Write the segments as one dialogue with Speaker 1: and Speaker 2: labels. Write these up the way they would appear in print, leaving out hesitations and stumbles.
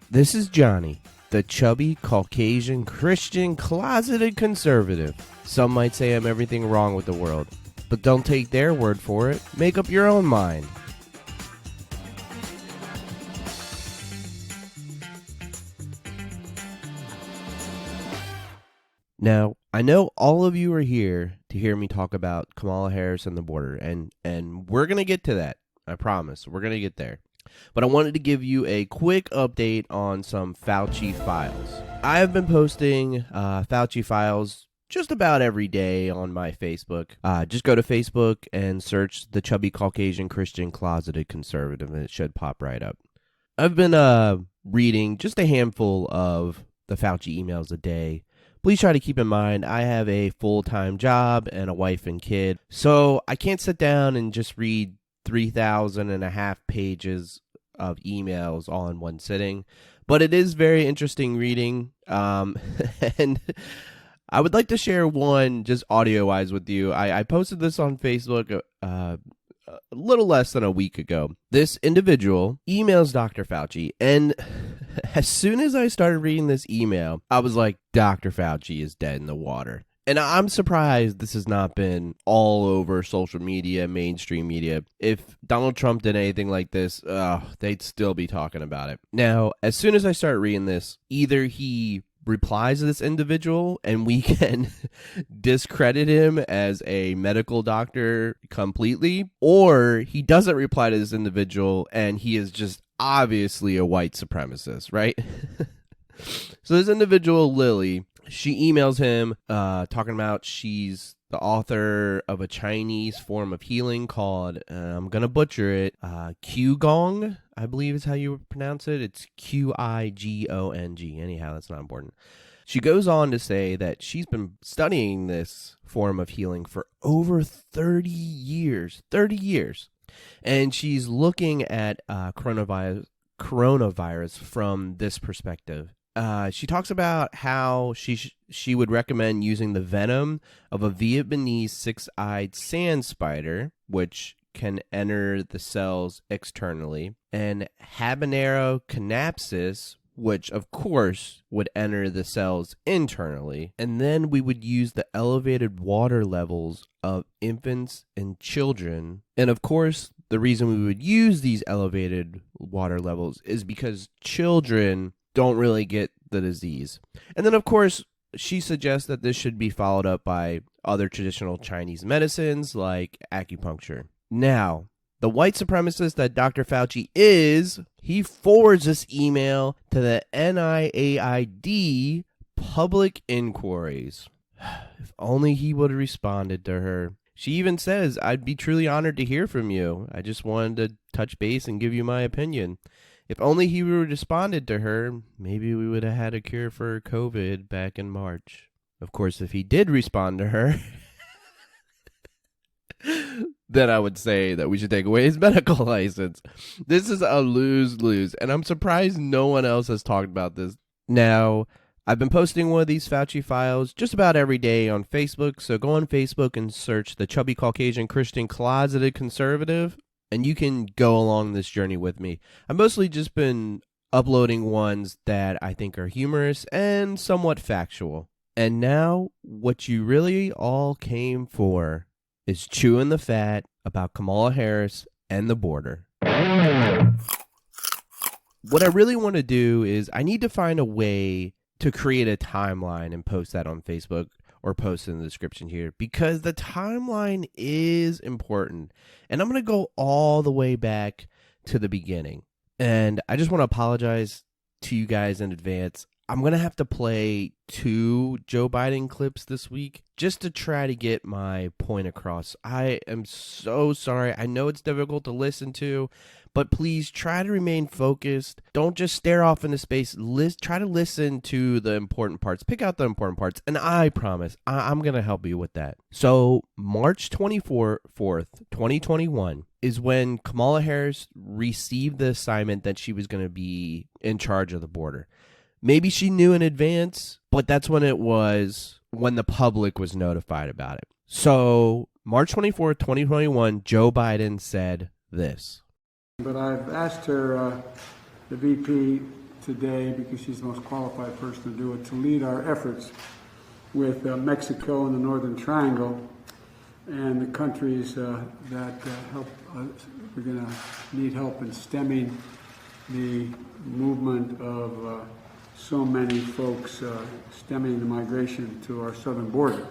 Speaker 1: This is Johnny, the chubby, Caucasian, Christian, closeted conservative. Some might say I'm everything wrong with the world, but don't take their word for it. Make up your own mind. Now, I know all of you are here to hear me talk about Kamala Harris and the border, and we're going to get to that. I promise. We're going to get there. But I wanted to give you a quick update on some Fauci files. I have been posting Fauci files just about every day on my Facebook. Just go to Facebook and search the chubby Caucasian Christian closeted conservative, and it should pop right up. I've been reading just a handful of the Fauci emails a day. Please try to keep in mind, I have a full-time job and a wife and kid, so I can't sit down and just read 3,500 pages of emails all in one sitting, but it is very interesting reading, and I would like to share one just audio-wise with you. I posted this on Facebook a little less than a week ago. This individual emails Dr. Fauci, and as soon as I started reading this email, I was like, Dr. Fauci is dead in the water. And I'm surprised this has not been all over social media, mainstream media. If Donald Trump did anything like this, they'd still be talking about it. Now, as soon as I start reading this, either he replies to this individual and we can discredit him as a medical doctor completely, or he doesn't reply to this individual and he is just obviously a white supremacist, right? So this individual, Lily, she emails him talking about she's the author of a Chinese form of healing called, I'm going to butcher it, Qigong, I believe is how you would pronounce it. It's Qigong. Anyhow, that's not important. She goes on to say that she's been studying this form of healing for over 30 years. 30 years. And she's looking at coronavirus from this perspective. She talks about how she would recommend using the venom of a Vietnamese six-eyed sand spider, which can enter the cells externally, and Habanero canadensis, which of course would enter the cells internally, and then we would use the elevated water levels of infants and children. And of course, the reason we would use these elevated water levels is because children don't really get the disease. And then, of course, she suggests that this should be followed up by other traditional Chinese medicines like acupuncture. Now, the white supremacist that Dr. Fauci is, he forwards this email to the NIAID public inquiries. If only he would have responded to her. She even says, I'd be truly honored to hear from you. I just wanted to touch base and give you my opinion. If only he would have responded to her, maybe we would have had a cure for COVID back in March. Of course, if he did respond to her, then I would say that we should take away his medical license. This is a lose-lose, and I'm surprised no one else has talked about this. Now, I've been posting one of these Fauci files just about every day on Facebook, so go on Facebook and search the chubby Caucasian Christian closeted conservative, and you can go along this journey with me. I've mostly just been uploading ones that I think are humorous and somewhat factual. And now, what you really all came for is chewing the fat about Kamala Harris and the border. What I really want to do is I need to find a way to create a timeline and post that on Facebook or post in the description here, because the timeline is important. And I'm going to go all the way back to the beginning. And I just want to apologize to you guys in advance. I'm going to have to play 2 Joe Biden clips this week just to try to get my point across. I am so sorry. I know it's difficult to listen to, but please try to remain focused. Don't just stare off into space. Try to listen to the important parts. Pick out the important parts, and I promise I'm going to help you with that. So March 24th, 2021 is when Kamala Harris received the assignment that she was going to be in charge of the border. Maybe she knew in advance, but that's when it was, when the public was notified about it. So March 24th, 2021, Joe Biden said this.
Speaker 2: But I've asked her, the VP, today, because she's the most qualified person to do it, to lead our efforts with Mexico and the Northern Triangle and the countries that help. We're going to need help in stemming the movement of so many folks stemming the migration to our southern border.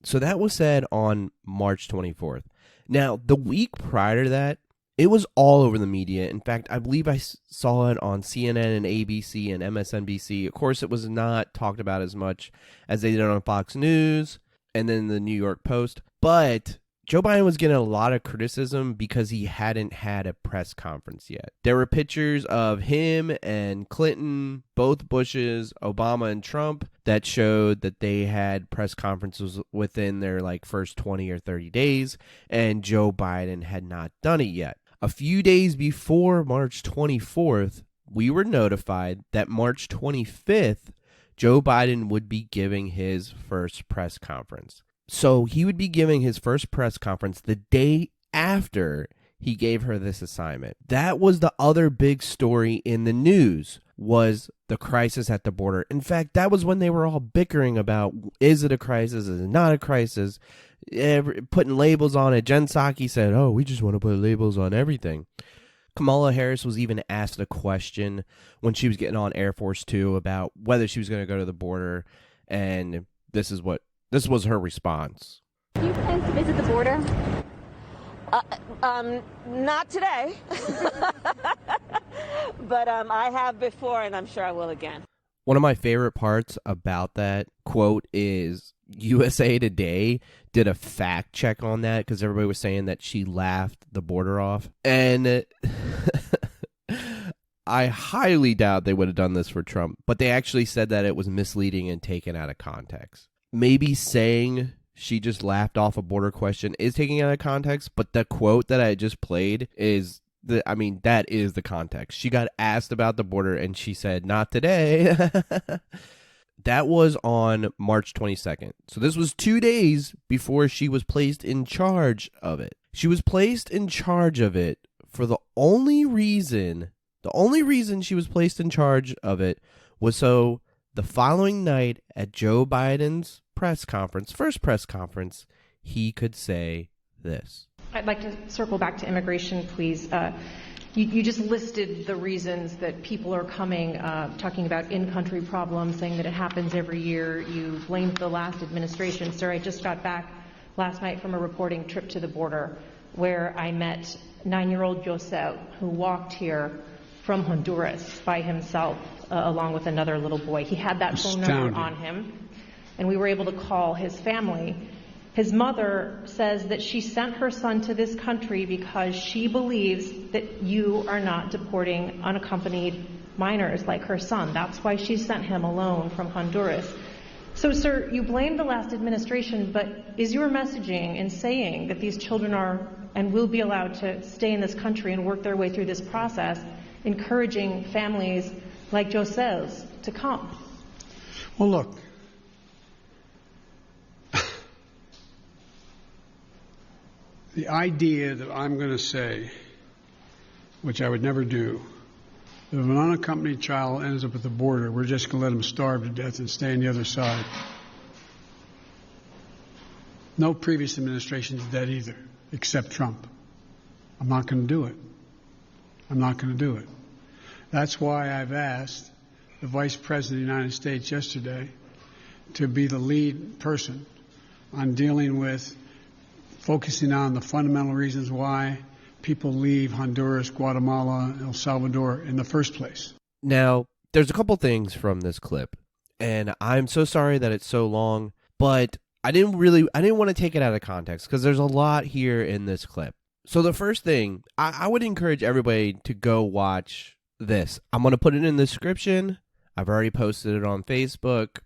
Speaker 1: So that was said on March 24th. Now, the week prior to that, it was all over the media. In fact, I believe I saw it on CNN and ABC and MSNBC. Of course, it was not talked about as much as they did on Fox News and then the New York Post. But Joe Biden was getting a lot of criticism because he hadn't had a press conference yet. There were pictures of him and Clinton, both Bushes, Obama, and Trump that showed that they had press conferences within their first 20 or 30 days, and Joe Biden had not done it yet. A few days before March 24th, we were notified that March 25th, Joe Biden would be giving his first press conference. So he would be giving his first press conference the day after he gave her this assignment. That was the other big story in the news, was the crisis at the border. In fact, that was when they were all bickering about, is it a crisis, is it not a crisis, putting labels on it. Jen Psaki said, oh, we just want to put labels on everything. Kamala Harris was even asked a question when she was getting on Air Force Two about whether she was going to go to the border, and this was her response.
Speaker 3: Do you plan to visit the border?
Speaker 4: Not today, but I have before, and I'm sure I will again.
Speaker 1: One of my favorite parts about that quote is USA Today did a fact check on that because everybody was saying that she laughed the border off. And I highly doubt they would have done this for Trump, but they actually said that it was misleading and taken out of context. Maybe saying she just laughed off a border question is taking out of context, but the quote that I just played is that is the context. She got asked about the border and she said, not today. That was on March 22nd. So this was 2 days before she was placed in charge of it. She was placed in charge of it for the only reason she was placed in charge of it was so the following night at Joe Biden's first press conference, he could say this.
Speaker 5: I'd like to circle back to immigration, please. You just listed the reasons that people are coming, talking about in-country problems, saying that it happens every year. You blamed the last administration. Sir, I just got back last night from a reporting trip to the border where I met 9-year-old José, who walked here from Honduras by himself, along with another little boy. He had that phone number on him, and we were able to call his family. His mother says that she sent her son to this country because she believes that you are not deporting unaccompanied minors like her son. That's why she sent him alone from Honduras. So, sir, you blame the last administration, but is your messaging in saying that these children are and will be allowed to stay in this country and work their way through this process, encouraging families like José's to come?
Speaker 2: Well, look. The idea that I'm going to say, which I would never do, that if an unaccompanied child ends up at the border, we're just going to let him starve to death and stay on the other side. No previous administration did that either, except Trump. I'm not going to do it. I'm not going to do it. That's why I've asked the Vice President of the United States yesterday to be the lead person on dealing with focusing on the fundamental reasons why people leave Honduras, Guatemala, El Salvador in the first place.
Speaker 1: Now, there's a couple things from this clip, and I'm so sorry that it's so long, but I didn't want to take it out of context because there's a lot here in this clip. So the first thing, I would encourage everybody to go watch this. I'm going to put it in the description. I've already posted it on Facebook.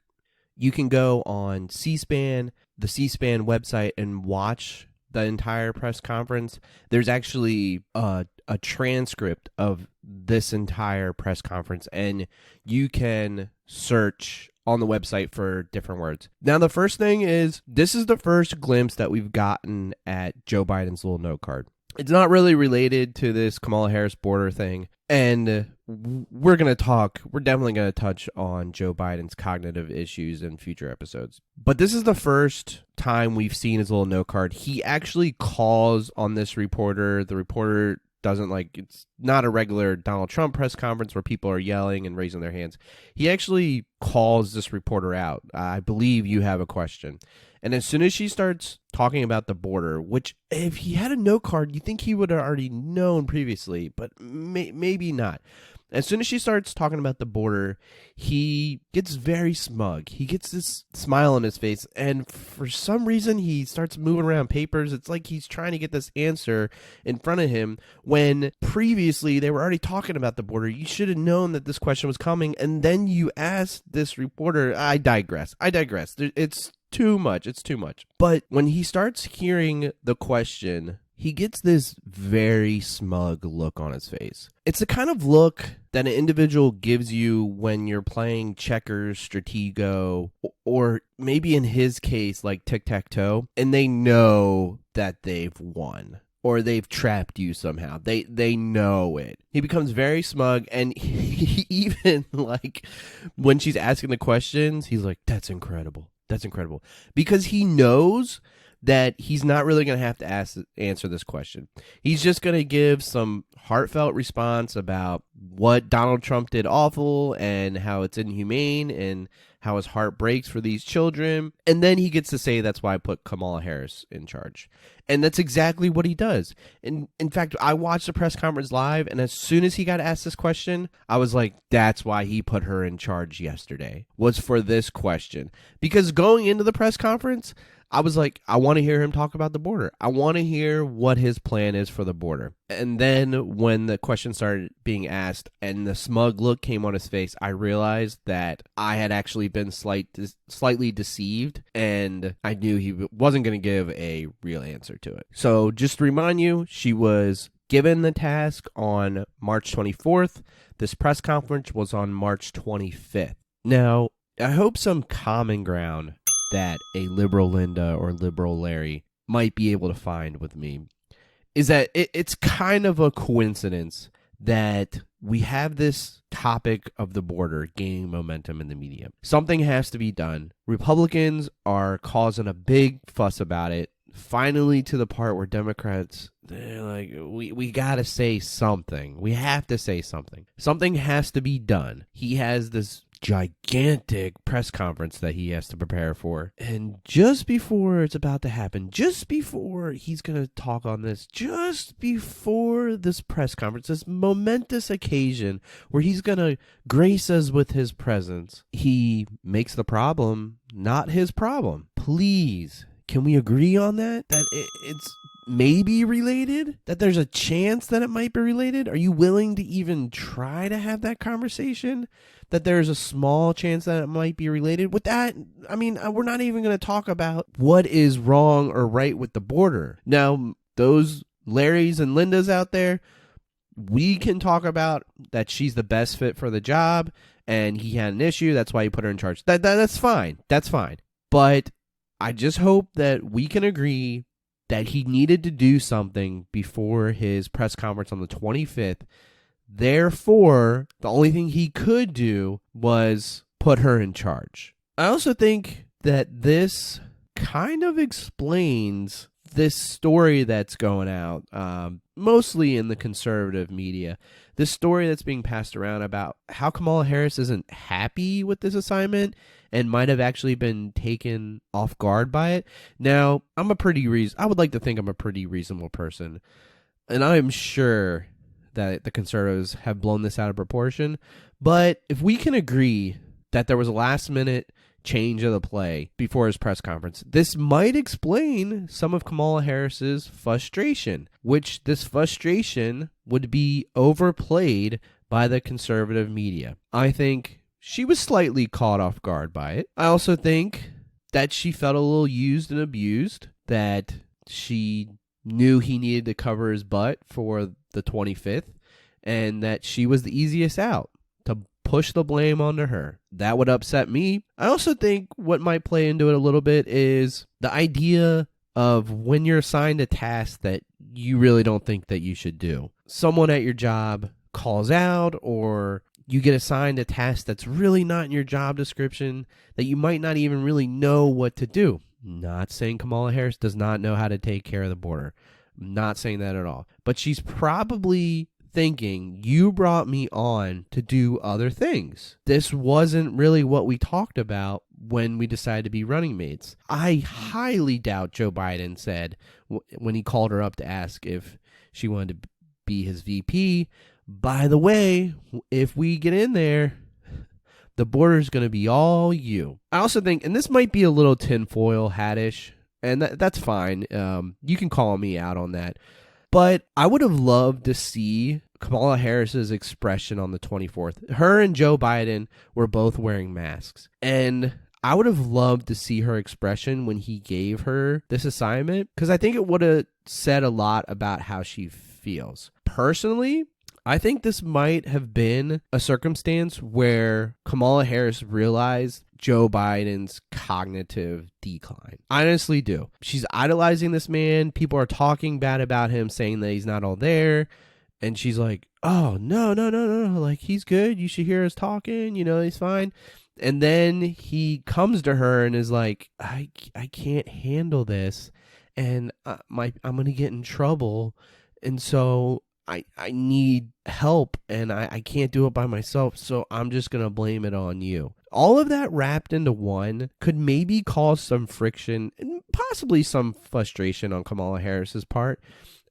Speaker 1: You can go on C-SPAN, the C-SPAN website, and watch the entire press conference. There's actually a transcript of this entire press conference, and you can search on the website for different words. Now, the first thing is, this is the first glimpse that we've gotten at Joe Biden's little note card. It's not really related to this Kamala Harris border thing. And we're definitely going to touch on Joe Biden's cognitive issues in future episodes. But this is the first time we've seen his little note card. He actually calls on this reporter. The reporter doesn't it's not a regular Donald Trump press conference where people are yelling and raising their hands. He actually calls this reporter out. I believe you have a question. And as soon as she starts talking about the border, which if he had a note card, you think he would have already known previously, but maybe not. As soon as she starts talking about the border, he gets very smug. He gets this smile on his face, and for some reason, he starts moving around papers. It's like he's trying to get this answer in front of him when previously they were already talking about the border. You should have known that this question was coming, and then you asked this reporter. I digress. It's too much. It's too much. But when he starts hearing the question, he gets this very smug look on his face. It's the kind of look that an individual gives you when you're playing checkers, stratego, or maybe in his case, like tic-tac-toe, and they know that they've won. Or they've trapped you somehow. They know it. He becomes very smug, and he even, when she's asking the questions, he's like, that's incredible. That's incredible. Because he knows that he's not really going to have to answer this question. He's just going to give some heartfelt response about what Donald Trump did awful and how it's inhumane and how his heart breaks for these children. And then he gets to say that's why I put Kamala Harris in charge. And that's exactly what he does. And in fact, I watched the press conference live, and as soon as he got asked this question, I was like, that's why he put her in charge yesterday, was for this question. Because going into the press conference, I was like, I want to hear him talk about the border. I want to hear what his plan is for the border. And then when the question started being asked and the smug look came on his face, I realized that I had actually been slightly deceived, and I knew he wasn't going to give a real answer to it. So just to remind you, she was given the task on March 24th. This press conference was on March 25th. Now, I hope some common ground that a liberal Linda or liberal Larry might be able to find with me is that it's kind of a coincidence that we have this topic of the border gaining momentum in the media. Something has to be done. Republicans are causing a big fuss about it, finally to the part where Democrats, they're like, we got to say something. We have to say something. Something has to be done. He has this gigantic press conference that he has to prepare for. And just before it's about to happen, just before he's going to talk on this, just before this press conference, this momentous occasion where he's going to grace us with his presence, he makes the problem not his problem. Please, can we agree on that? That it's maybe related? That there's a chance that it might be related? Are you willing to even try to have that conversation? That there's a small chance that it might be related? With that, I mean, we're not even going to talk about what is wrong or right with the border. Now, those Larrys and Lindas out there, we can talk about that she's the best fit for the job and he had an issue. That's why he put her in charge. That's fine. That's fine. But I just hope that we can agree that he needed to do something before his press conference on the 25th. Therefore, the only thing he could do was put her in charge. I also think that this kind of explains this story that's going out, mostly in the conservative media. This story that's being passed around about how Kamala Harris isn't happy with this assignment and might have actually been taken off guard by it. Now, I would like to think I'm a pretty reasonable person, and I'm sure that the conservatives have blown this out of proportion. But if we can agree that there was a last-minute change of the play before his press conference, this might explain some of Kamala Harris's frustration, which this frustration would be overplayed by the conservative media. I think she was slightly caught off guard by it. I also think that she felt a little used and abused, that she knew he needed to cover his butt for the 25th, and that she was the easiest out to push the blame onto her. That would upset me. I also think what might play into it a little bit is the idea of when you're assigned a task that you really don't think that you should do. Someone at your job calls out, or you get assigned a task that's really not in your job description that you might not even really know what to do. Not saying Kamala Harris does not know how to take care of the border. Not saying that at all. But she's probably thinking, you brought me on to do other things. This wasn't really what we talked about when we decided to be running mates. I highly doubt Joe Biden said when he called her up to ask if she wanted to be his VP, by the way, if we get in there, the border's going to be all you. I also think, and this might be a little tinfoil hat-ish, and that's fine. You can call me out on that. But I would have loved to see Kamala Harris's expression on the 24th. Her and Joe Biden were both wearing masks. And I would have loved to see her expression when he gave her this assignment, because I think it would have said a lot about how she feels. Personally, I think this might have been a circumstance where Kamala Harris realized Joe Biden's cognitive decline. I honestly do. She's idolizing this man. People are talking bad about him, saying that he's not all there. And she's like, oh, no. Like, he's good. You should hear us talking. You know, he's fine. And then he comes to her and is like, I can't handle this. And I'm going to get in trouble. And so I need help, and I can't do it by myself, so I'm just going to blame it on you. All of that wrapped into one could maybe cause some friction and possibly some frustration on Kamala Harris's part.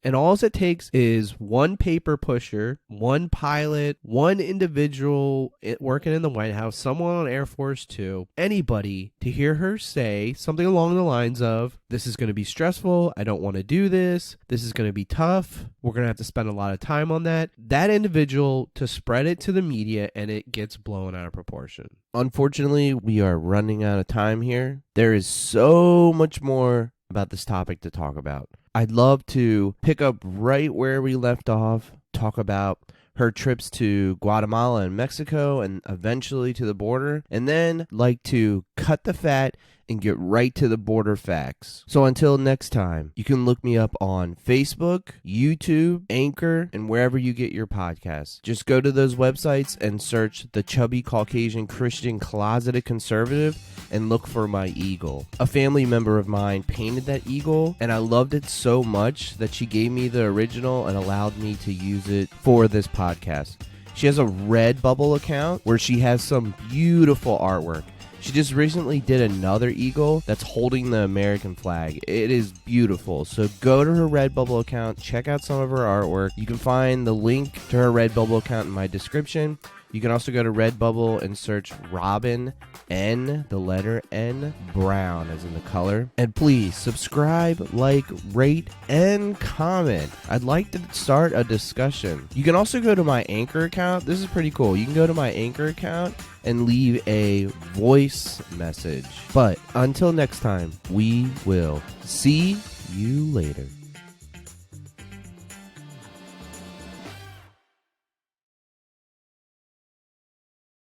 Speaker 1: And all it takes is one paper pusher, one pilot, one individual working in the White House, someone on Air Force Two, anybody to hear her say something along the lines of, this is going to be stressful. I don't want to do this. This is going to be tough. We're going to have to spend a lot of time on that. That individual to spread it to the media, and it gets blown out of proportion. Unfortunately, we are running out of time here. There is so much more about this topic to talk about. I'd love to pick up right where we left off, talk about her trips to Guatemala and Mexico and eventually to the border, and then like to cut the fat and get right to the border facts. So until next time, you can look me up on Facebook, YouTube, Anchor, and wherever you get your podcasts. Just go to those websites and search the Chubby Caucasian Christian Closeted Conservative and look for my eagle. A family member of mine painted that eagle, and I loved it so much that she gave me the original and allowed me to use it for this podcast. She has a Redbubble account where she has some beautiful artwork. She just recently did another eagle that's holding the American flag. It is beautiful. So go to her Redbubble account, check out some of her artwork. You can find the link to her Redbubble account in my description. You can also go to Redbubble and search Robin N, the letter N, Brown as in the color. And please subscribe, like, rate, and comment. I'd like to start a discussion. You can also go to my Anchor account. This is pretty cool. You can go to my Anchor account and leave a voice message. But until next time, we will see you later.